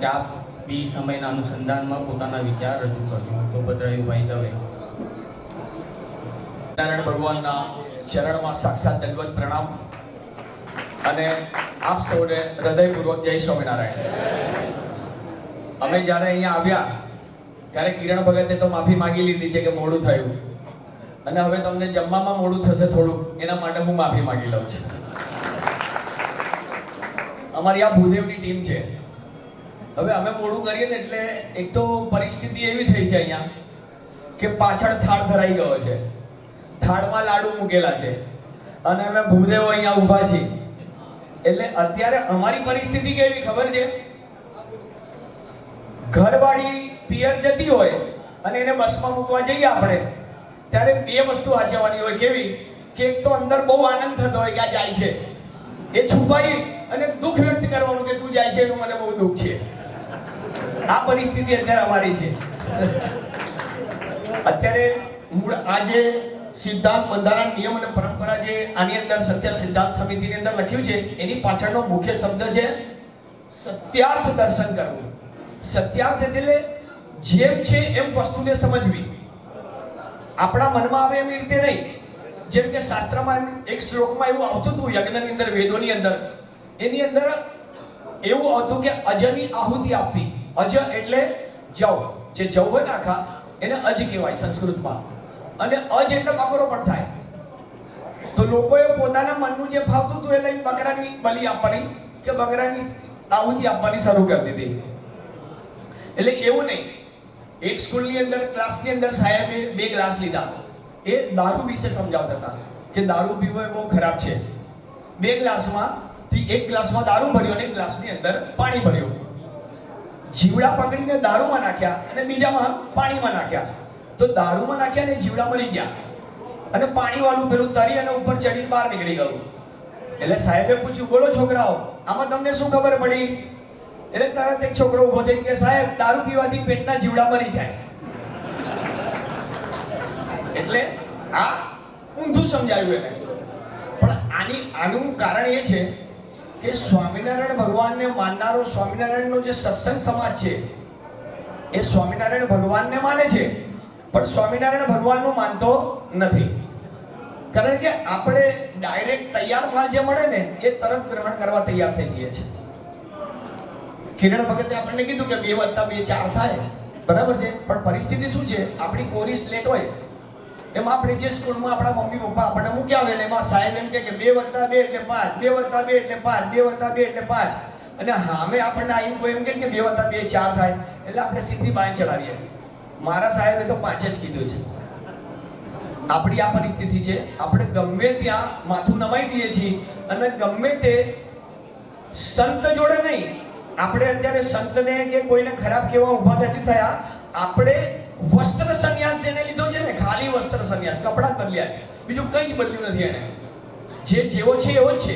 કે આપ બી સમયના અનુસંધાનમાં પોતાના વિચાર રજૂ કરજો. તો ભદ્રાયુભાઈ દવે. નારાયણ ભગવાનના ચરણમાં સાક્ષાત દંડવત પ્રણામ અને આપ સૌને હૃદયપૂર્વક જય સ્વામિનારાયણ. અમે જ્યારે અહીંયા આવ્યા ત્યારે કિરણ ભગતે તો માફી માંગી લીધી છે કે મોડું થયું, અને હવે તમને જમવામાં મોડું થશે થોડું, એના માટે હું માફી માંગી લઉં છું. અમારી આ ભૂદેવની ટીમ છે. હવે અમે મોડું કરીએ ને એટલે એક તો પરિસ્થિતિ એવી થઈ છે અહીંયા કે પાછળ થાળ ધરાઈ ગયો છે, થાળમાં લાડુ મૂકેલા છે અને અમે ભૂદેવો અહીંયા ઊભા છીએ. એટલે અત્યારે અમારી પરિસ્થિતિ કેવી ખબર છે? ઘરવાળી પિયર જતી હોય અને એને બસમાં મૂકવા જઈએ આપણે, ત્યારે બે વસ્તુ વાંચવાની હોય. કેવી કે એક તો અંદર બહુ આનંદ થતો હોય કે આ જાય છે, એ છુપાઈ અને દુઃખ વ્યક્ત કરવાનું કે તું જાય છે એનું મને બહુ દુઃખ છે. આ પરિસ્થિતિ અત્યારે અમારી છે. અત્યારે મૂળ આ જે સિદ્ધાંત બંધારણ નિયમ અને પરંપરા જે આની અંદર સત્ય સિદ્ધાંત સમિતિની અંદર લખ્યું છે, એની પાછળનો મુખ્ય શબ્દ છે સત્યાર્થ દર્શન કરવું. સત્યાર્થ એટલે જેમ છે એમ વસ્તુને સમજવી, આપણા મનમાં આવે એવી રીતે નહીં. જેમ કે શાસ્ત્રમાં એક શ્લોકમાં એવું આવતું હતું, યજ્ઞની અંદર, વેદોની અંદર, એની અંદર એવું હતું કે અજની આહુતિ આપવી. અજ એટલે જવ, જે જવ હોય ને આખા, એને અજ કહેવાય સંસ્કૃતમાં, અને અજ એટલે બકરો પણ થાય. તો લોકોએ પોતાના મનનું જે ફાવતું હતું એ લઈને બકરાની બલિ આપવાની કે બકરાની આહુતિ આપવાની શરૂ કરી દીધી. એટલે એવું નહીં. એક સ્કૂલની અંદર, ક્લાસની અંદર સાહેબે 2 ગ્લાસ લીધા. એ દારૂ વિશે સમજાવતા હતા કે દારૂ પીવો એ બહુ ખરાબ છે. 2 ગ્લાસમાંથી એક ગ્લાસમાં દારૂ ભર્યો અને એક ગ્લાસની અંદર પાણી ભર્યું. જીવડા પકડીને દારૂમાં નાખ્યા અને બીજામાં પાણીમાં નાખ્યા. તો દારૂમાં નાખ્યા ને જીવડા મરી ગયા, અને પાણીવાળું પેલું તરી અને ઉપર ચડી બહાર નીકળી ગયું. એટલે સાહેબે પૂછ્યું, બોલો છોકરાઓ, આમાં તમને શું ખબર પડી? એટલે તરત એક છોકરો ઉભો થઈને કે સાહેબ, દારૂ પીવાથી પેટના જીવડા મરી જાય. એટલે આ ઊંધું સમજાયું એને. પણ આનું કારણ એ છે કે સ્વામિનારાયણ ભગવાનને માનનારો, સ્વામિનારાયણનો જે સત્સંગ સમાજ છે એ સ્વામિનારાયણ ભગવાનને માને છે, પણ સ્વામિનારાયણ ભગવાનનું માનતો નથી. કારણ કે આપણે ડાયરેક્ટ તૈયાર માલ જે મળે ને એ તરત ગ્રહણ કરવા તૈયાર થઈ જઈએ છીએ. કિરણ ભગતે આપણને કીધું કે 2 + 2 4 થાય, બરાબર છે. પણ પરિસ્થિતિ શું છે? આપણી કોરી સ્લેટ હોય એમાં આપણે જે સ્કૂલમાં આપણા મમ્મી પપ્પા આપણને મૂક્યા હોય એમાં સાહેબ એમ કે 2 + 2 એટલે 5, 2 + 2 એટલે 5, 2 + 2 એટલે 5, અને સામે આપણને આવીને કોઈ એમ કે 2 + 2 4 થાય, એટલે આપણે સીધી બાય ચડાવીએ. મારા સાહેબે તો 5 જ કીધું છે. આપણી આ પરિસ્થિતિ છે. આપણે ગમે ત્યાં માથું નમાઈ દઈએ છીએ, અને ગમે તે સંત જોડે નહીં. આપણે અત્યારે સંતને કે કોઈને ખરાબ કહેવા ઊભા નથી થયા. આપણે વસ્ત્ર સંન્યાસ એને લીધો છે ને, ખાલી વસ્ત્ર સંન્યાસ, કપડાં બદલ્યા છે, બીજું કંઈ જ બદલ્યું નથી. એને જે જેવો છે એવો જ છે.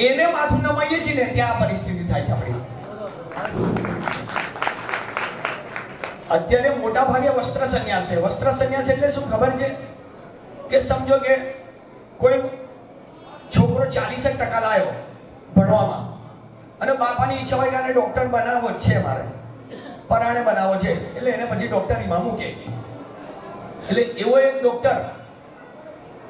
એને માથું નમાઈએ છીએ ને ત્યાં આ પરિસ્થિતિ થાય છે આપણી. અત્યારે મોટા ભાગે વસ્ત્ર સંન્યાસ છે. વસ્ત્ર સંન્યાસ એટલે શું ખબર છે? કે સમજો કે કોઈ છોકરો 40% લાવ્યો ભણવામાં, અને બાપાની ઈચ્છા હોય કે આને ડોક્ટર બનાવવો જ છે, મારે પરાણે બનાવો છે, એટલે એને પછી ડોક્ટરીમાં મૂકે. એટલે એવો એક ડોક્ટર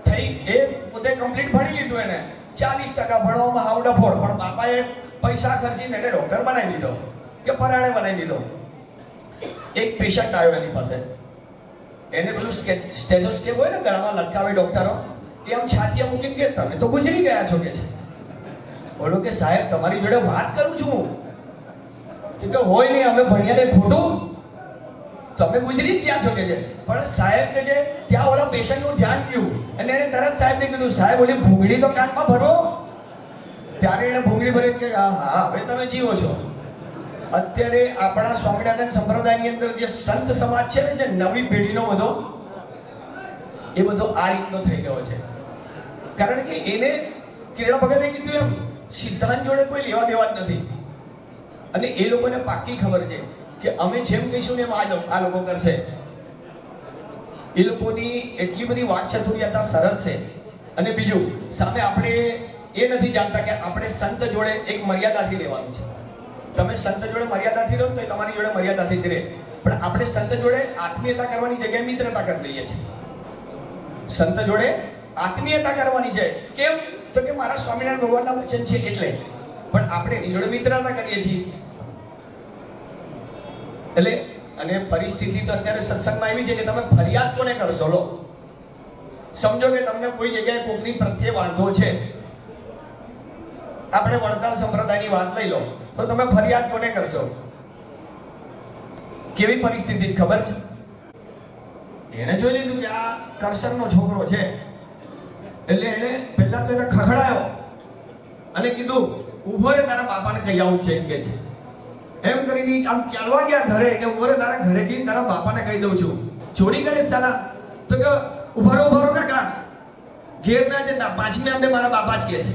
થઈ, એ પોતે કમ્પ્લીટ ભણી લીધું, એને 40% ભણવામાં હાવ ડફોડ, પણ બાપાએ પૈસા ખર્ચીને એને ડોક્ટર બનાવી દીધો કે પરાણે બનાવી દીધો. એક પેશન્ટ આવ્યો એની પાસે, એને પેલું સ્ટેથોસ્કોપ હોય ને ગળામાં લટકાવે ડોક્ટરો, એ આમ છાતીએ મૂકીને કે તમે તો ગુજરી ગયા છો કે છે. બોલો કે સાહેબ, તમારી જોડે વાત કરું છું. તો કે હોય નહીં, અમે ભણ્યા ને ખોટું, તમે ગુજરી ગયા છો કે છે. પણ સાહેબ કે છે ત્યાં ઓલા પેશન્ટનું ધ્યાન ગયું, અને એને તરત સાહેબને કીધું, સાહેબ ઓલી ભૂંગળી તો કાનમાં ભરો. ત્યારે એને ભૂંગળી ભરી કે હા, હવે તમે જીવો છો. અત્યારે આપણા સ્વામિનારાયણ સંપ્રદાયની અંદર જે સંત સમાજ છે ને, જે નવી પેઢીનો બધો, એ બધો આ રીતનો થઈ ગયો છે. કારણ કે એને કિરણ ભગતે કીધું એમ સિદ્ધાંત જોડે કોઈ લેવા દેવા જ નથી, અને એ લોકોને પાકી ખબર છે કે અમે જેમ કહીશું ને એમ આ લોકો કરશે. એ લોકોની એટલી બધી વાકચતુર્યતા સરસ છે. અને બીજું, સામે આપણે એ નથી જાણતા કે આપણે સંત જોડે એક મર્યાદાથી લેવાનું છે. તમે સંત જોડે મર્યાદાથી રહો તો એ તમારી જોડે મર્યાદાથી જ રહે, પણ આપણે સંત જોડે આત્મીયતા કરવાની જગ્યાએ મિત્રતા કરી દઈએ છીએ. સંત જોડે આત્મીયતા કરવાની છે, કેમ? તો કે મારા સ્વામિનારાયણ ભગવાનના વચન છે એટલે, પણ આપણે એની જોડે મિત્રતા કરીએ છીએ. એટલે અને પરિસ્થિતિ તો અત્યારે સત્સંગમાં એવી છે કે તમે ફરિયાદ કોને કરશો? લો, સમજો કે તમને કોઈ જગ્યાએ કોકની પ્રત્યે વાંધો છે, આપણે વડતાલ સંપ્રદાયની વાત લઈ લો, તો તમે ફરિયાદ કોને કરશો? કેવી પરિસ્થિતિ ખબર છે? એને જોઈ લીધું કે આ કરશનનો છોકરો છે, એટલે એને પહેલા તો એને ખખડાયો અને કીધું ઉભો રે, તારા બાપાને કહી આવું છે કે છે. એમ કરીને આમ ચાલવા ગયા ઘરે કે ઉભો રે, તારા ઘરે જઈને તારા બાપાને કહી દઉં છું. ચોરી કરે સાલા? તો કે ઉભો રહો કાકા, ઘેર ના જતા, પાંચમી આંબે મારા બાપા જ કે છે.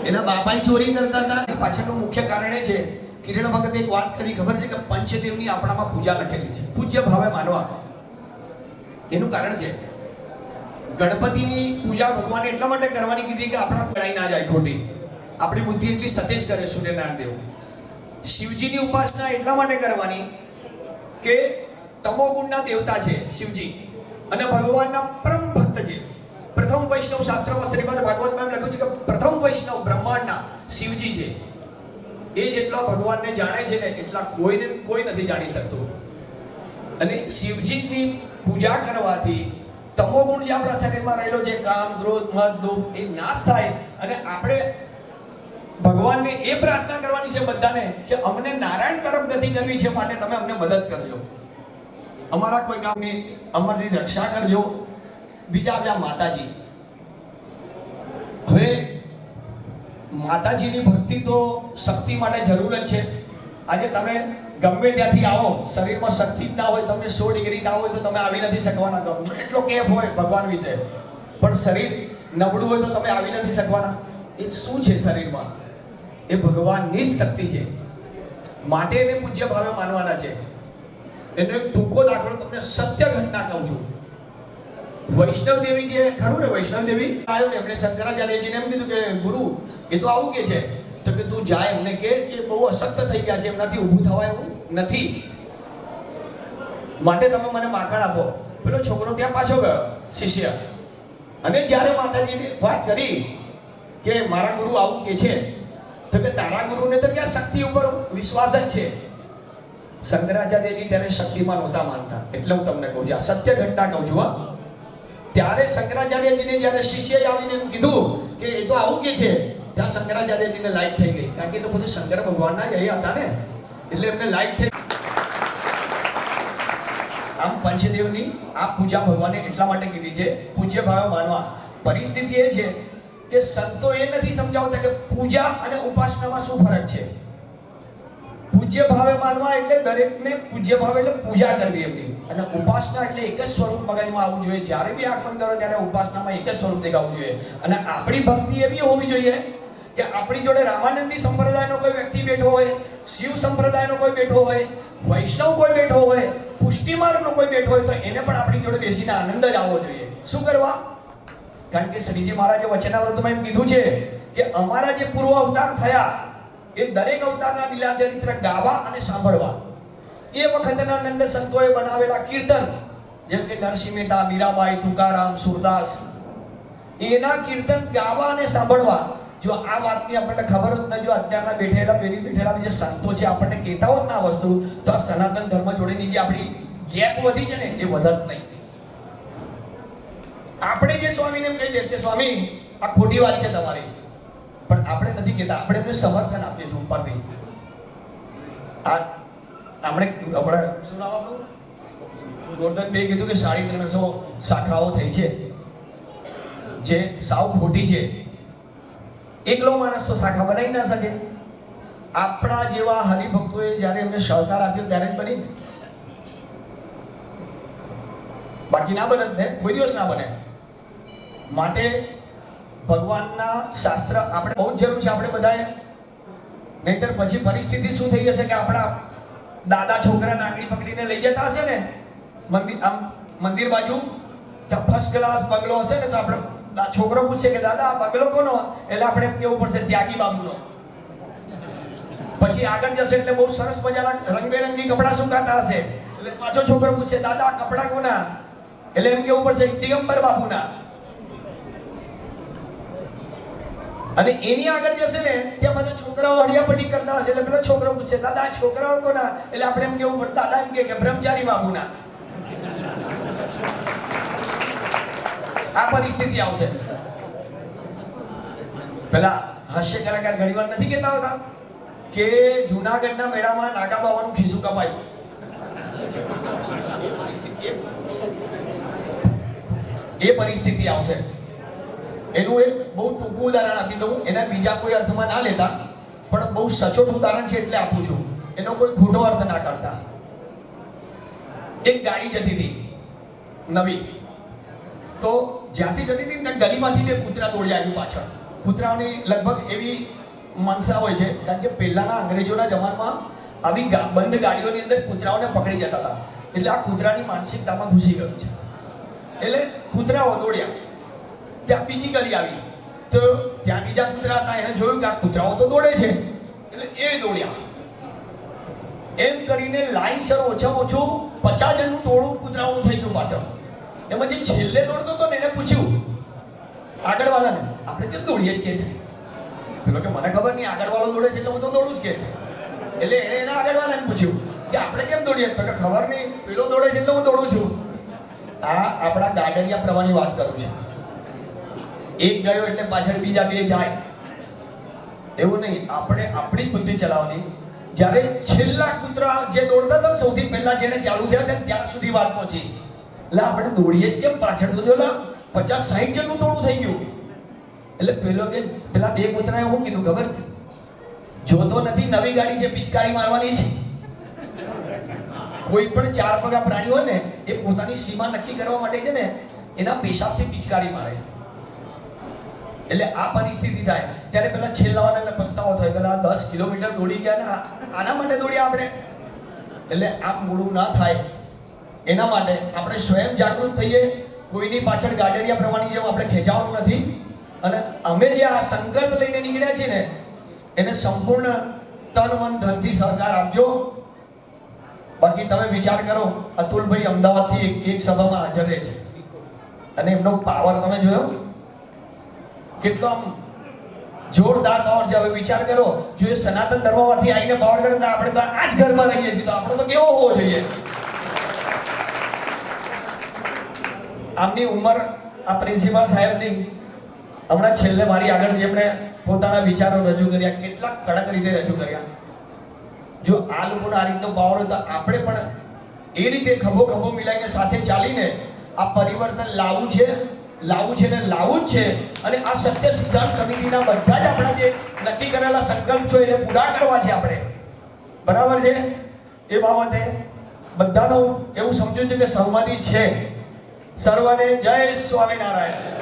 એના બાપા ચોરી કરતા હતા. પાછળનું મુખ્ય કારણ એ છે, કિરણ ભગતે એક વાત કરી ખબર છે કે પંચદેવની આપણામાં પૂજા લખેલી છે, પૂજ્ય ભાવે માનવા. એનું કારણ છે, ગણપતિની પૂજા ભગવાને એટલા માટે કરવાની કીધી કે આપણા પડાઈ ના જાય ખોટી, આપણી બુદ્ધિ એટલી સતેજ કરે સૂર્યનારાયણ દેવ. શિવજીની ઉપાસના એટલા માટે કરવાની કે તમોગુણના દેવતા છે શિવજી, અને ભગવાનના પરમ ભક્ત છે. પ્રથમ વૈષ્ણવ શાસ્ત્રમાં શ્રીમદ ભાગવતમાં એમ લખ્યું છે કે પ્રથમ વૈષ્ણવ બ્રહ્માંડના શિવજી છે. એ જેટલા ભગવાનને જાણે છે ને એટલા કોઈ નથી જાણી શકતું. અને શિવજીની પૂજા કરવાથી તમોગુણ જે આપણા શરીરમાં રહેલો છે, કામ, ક્રોધ, મદ, લોભ, એ નાશ થાય. અને આપણે ભગવાનને એ પ્રાર્થના કરવાની છે બધાને કે અમને નારાયણ તરફ ગતિ કરવી છે, માટે તમે અમને મદદ કરજો, અમારા કોઈ કામની અમારી રક્ષા કરજો. બીજા આવ્યા માતાજી. હવે માતાજીની ભક્તિ તો શક્તિ માટે જરૂર જ છે. આજે તમે ગમે ત્યાંથી આવો, શરીરમાં શક્તિ જ ના હોય, તમને 100 ડિગ્રી ના હોય તો તમે આવી નથી શકવાના. ગમે એટલો કેફ હોય ભગવાન વિશે, પણ શરીર નબળું હોય તો તમે આવી નથી શકવાના. એ શું છે શરીરમાં? એ ભગવાનની જ શક્તિ છે, માટે એને પૂજ્ય ભાવે માનવાના છે. એનો એક ટૂંકો દાખલો તમને સત્ય ઘટના કહું છું. વૈષ્ણવ દેવી જે ખરું ને, વૈષ્ણવ દેવી આવ્યો ને, એમણે શંકરાચાર્યજીને એમ કીધું કે ગુરુ એ તો આવું કે છે, તો કે તું જાય એમને કે બહુ અશક્ત થઈ ગયા છે, એમનાથી ઊભું થવાય એવું નથી, માટે તમે મને માખણ આપો. પેલો છોકરો ત્યાં પાછો ગયો શિષ્ય, અને જ્યારે માતાજીને વાત કરી કે મારા ગુરુ આવું કે છે, તો કે તારા ગુરુને તો ક્યાં શક્તિ ઉપર વિશ્વાસ જ છે. શંકરાચાર્યજી ત્યારે શક્તિમાં નહોતા માનતા, એટલે હું તમને કહું છું, આ સત્ય ઘટના કહું છું. ત્યારે શંકરાચાર્યજીને જ્યારે શિષ્યએ આવીને એમ કીધું કે એ તો આવું કે છે, ત્યાં શંકરાચાર્યજીને લાઈટ થઈ ગઈ, કારણ કે તો બધું શંકર ભગવાનના જ હતા ને, એટલે એમને લાઈટ થઈ. આમ પંચદેવની આ પૂજા ભગવાને એટલા માટે કીધી છે, પૂજ્ય ભાવે માનવા. પરિસ્થિતિ એ છે કે સંતો એ નથી સમજાવતા કે પૂજા અને ઉપાસનામાં શું ફરક છે. પૂજ્ય ભાવે માનવા એટલે દરેકને પૂજ્ય ભાવે એટલે પૂજા કરવી એમની, અને ઉપાસના એટલે એક જ સ્વરૂપ મગજમાં આવવું જોઈએ. જ્યારે બી આંખ બંધ કરો ત્યારે ઉપાસનામાં એક જ સ્વરૂપ દેખાવું જોઈએ. અને આપણી ભક્તિ એવી હોવી જોઈએ કે આપણી જોડે રામાનંદી સંપ્રદાયનો કોઈ વ્યક્તિ બેઠો હોય, શિવ સંપ્રદાયનો કોઈ બેઠો હોય, વૈષ્ણવ કોઈ બેઠો હોય, પુષ્ટિમાર્ગનો કોઈ બેઠો હોય, તો એને પણ આપણી જોડે બેસીને આનંદ જ આવવો જોઈએ. શું કરવા? કારણ કે શ્રીજી મહારાજે વચનામૃતમાં એમ કીધું છે કે અમારા જે પૂર્વ અવતાર થયા એ દરેક અવતારના લીલા ચરિત્ર ગાવા અને સાંભળવા. એ વખતના નંદ સંતોએ બનાવેલા કીર્તન, જેમ કે નરસિંહ મહેતા, મીરાબાઈ, તુકારામ, સુરદાસ, એના કીર્તન ગાવા અને સાંભળવા. જો આ વાતની આપણને ખબર હોત ને, જો અત્યારના બેઠેલા જે સંતો છે આપણને કહેતા હોત ને આ વસ્તુ, તો આ સનાતન ધર્મ જોડેની જે આપણી ગેપ વધી છે ને એ વધત નહીં. આપણે જે સ્વામીને એમ કહી દે કે સ્વામી આ ખોટી વાત છે તમારી, પણ આપણે નથી કહેતા, આપણે એમને સમર્થન આપીએ છીએ ઉપરથી. આપણે શું નામ આપણું ગોરધનભાઈ કીધું કે 350 શાખાઓ થઈ છે, જે સાવ ખોટી છે. એકલો માણસ તો શાખા બનાવી ના શકે. આપણા જેવા હરિભક્તોએ જ્યારે એમને સહકાર આપ્યો ત્યારે જ બની, બાકી ના બને ને, કોઈ દિવસ ના બને. માટે ભગવાનના શાસ્ત્ર આપણે બહુ જ જરૂર છે આપણે બધાએ, નહીતર પછી પરિસ્થિતિ શું થઈ જશે કે આપણા દાદા છોકરા નાગડી પકડીને લઈ જતા હશે ને મંદિર બાજુ, ત્યાં ફર્સ્ટ ક્લાસ બંગલો હશે ને, તો આપણે છોકરો પૂછશે કે દાદા આ બંગલો કોનો, એટલે આપણે કેવું પડશે ત્યાગી બાબુનો. પછી આગળ જશે એટલે બહુ સરસ મજાના રંગબેરંગી કપડાં સુકાતા હશે એટલે પાછો છોકરો પૂછે દાદા આ કપડાં કોના? એટલે એમ કેવું પડશે દિગંબર બાપુના. અને એની આગળ જશે ને ત્યાં મને છોકરાઓ હળિયાપટ્ટી કરતા હશે એટલે પેલો છોકરો પૂછે દાદા આ છોકરાઓ કોના? એટલે આપણે એમ કેવું પડે દાદા એમ કે બ્રહ્મચારી બાપુના. આ પરિસ્થિતિ આવશે. પેલા હાસ્ય કલાકાર ઘણીવાર નથી કહેતા હોતા કે જૂનાગઢના મેળામાં નાગા બાવાનું ખિસ્સું કપાયું. એ પરિસ્થિતિ આવશે. એનું એક બહુ ટૂંકું ઉદાહરણ આપી દઉં, એના બીજા કોઈ અર્થમાં ના લેતા, પણ બહુ સચોટ ઉદાહરણ છે એટલે આપું છું, એનો કોઈ ખોટો અર્થ ના કરતા. એક ગાડી જતી હતી નવી, તો જ્યાંથી જતી હતી ત્યાં ગલીમાંથી બે કૂતરા દોડી આવ્યું પાછળ. કૂતરાઓની લગભગ એવી મનસા હોય છે, કારણ કે પહેલાના અંગ્રેજોના જમાનામાં આવી બંધ ગાડીઓની અંદર કૂતરાઓને પકડી જતા હતા, એટલે આ કૂતરાની માનસિકતામાં ઘૂસી ગયું છે. એટલે કૂતરાઓ દોડ્યા. ત્યાં બીજી ગલી આવી તો ત્યાં બીજા કૂતરા હતા, એને જોયું કે આ કૂતરાઓ તો દોડે છે એટલે એ દોડ્યા. એમ કરીને લાઈનસર ઓછામાં ઓછું 50 જણનું ટોળું કૂતરાઓનું થઈ ગયું પાછળ. એમાં જે છેલ્લે દોડતો હતો ને એને પૂછ્યું આગળવાળાને આપણે કેમ દોડીએ જ કે છે? પેલો કે મને ખબર નહીં, આગળવાળો દોડે છે એટલે હું તો દોડું જ કે છે. એટલે એણે એના આગળવાળાને પૂછ્યું કે આપણે કેમ દોડીએ? તો કે ખબર નહીં, પેલો દોડે છે એટલે હું દોડું છું. આ આપણા ગાડરિયા પ્રવાહની વાત કરું છું. એક ગયો એટલે પાછળ બીજા બે જાય એવું નહીં. આપણે આપણી બુદ્ધિ ચલાવવાની. જ્યારે છેલ્લા કૂતરા જે દોડતા હતા સૌથી પહેલા જેને ચાલુ થયા હતા ત્યાં સુધી વાત પહોંચી. એટલે આપણે દોડીએ જ કેમ? પાછળ તો જો 50-60 જણનું ટોળું થઈ ગયું. એટલે પેલો કે પેલા બે કૂતરાએ શું કીધું ખબર છે? જોતો નથી નવી ગાડી છે, પિચકારી મારવાની છે. કોઈ પણ ચાર પગા પ્રાણી હોય ને એ પોતાની સીમા નક્કી કરવા માટે છે ને એના પેશાબથી પિચકારી મારે. એટલે આ પરિસ્થિતિ થાય ત્યારે પેલા છેલ્લાવાને પસ્તાવો થાય, પેલા 10 કિલોમીટર દોડી ગયા ને આના માટે દોડ્યા આપણે. એટલે આમ મોડું ના થાય એના માટે આપણે સ્વયં જાગૃત થઈએ. કોઈની પાછળ ગાડરિયા પ્રમાણની જેમ આપણે ખેંચાવાનું નથી. અને અમે જે આ સંકલ્પ લઈને નીકળ્યા છીએ ને એને સંપૂર્ણ તન મન ધનથી સહકાર આપજો. બાકી તમે વિચાર કરો, અતુલભાઈ અમદાવાદથી એક સભામાં હાજર રહે છે અને એમનો પાવર તમે જોયો કેટલો આમ જોરદાર પાવર છે. હવે વિચાર કરો, જો એ સનાતન ધર્મમાંથી આવીને પાવર કરતા આપણે તો આ જ ઘરમાં રહીએ છીએ, તો આપણે તો કેવો હોવો જોઈએ? આમની ઉંમર આ પ્રિન્સિપાલ સાહેબની હમણાં છેલ્લે મારી આગળ જેમણે પોતાના વિચારો રજૂ કર્યા, કેટલા કડક રીતે રજૂ કર્યા. જો આ લોકોનો આ રીતનો પાવર હોય તો આપણે પણ એ રીતે ખભો ખભો મિલાઈને સાથે ચાલીને આ પરિવર્તન લાવવું છે ને લાવવું જ છે. અને આ સત્ય સિદ્ધાંત સમિતિના બધા જ આપણા જે નક્કી કરેલા સંકલ્પ છે એને પૂરા કરવા છે આપણે. બરાબર છે? એ બાબતે બધાનો એવું સમજ્યું છે કે સહમતિ છે. સર્વને જય સ્વામિનારાયણ.